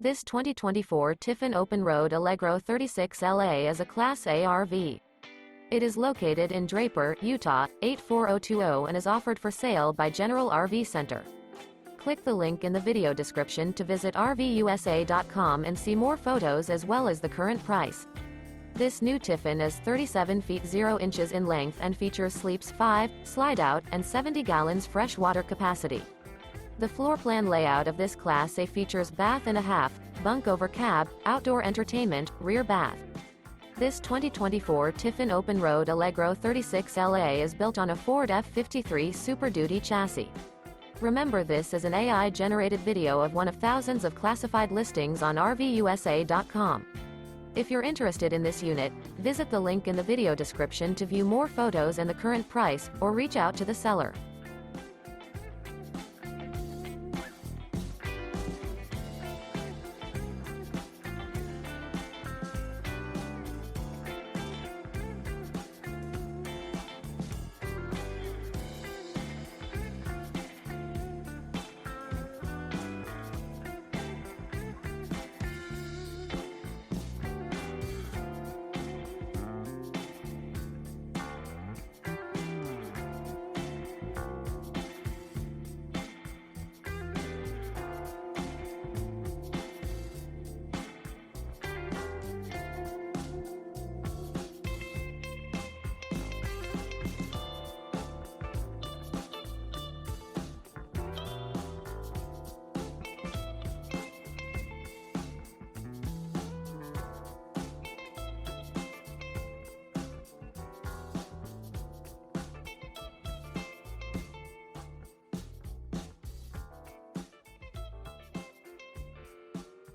This 2024 Tiffin Open Road Allegro 36LA is a Class A RV. It is located in Draper, Utah, 84020 and is offered for sale by General RV Center. Click the link in the video description to visit RVUSA.com and see more photos as well as the current price. This new Tiffin is 37 feet 0 inches in length and features sleeps 5, Slideout, and 70 gallons fresh water capacity. The floor plan layout of this Class A features bath and a half, bunk over cab, outdoor entertainment, rear bath. This 2024 Tiffin Open Road Allegro 36LA is built on a Ford F53 Super Duty chassis. Remember, this is an AI-generated video of one of thousands of classified listings on RVUSA.com. If you're interested in this unit, visit the link in the video description to view more photos and the current price, or reach out to the seller.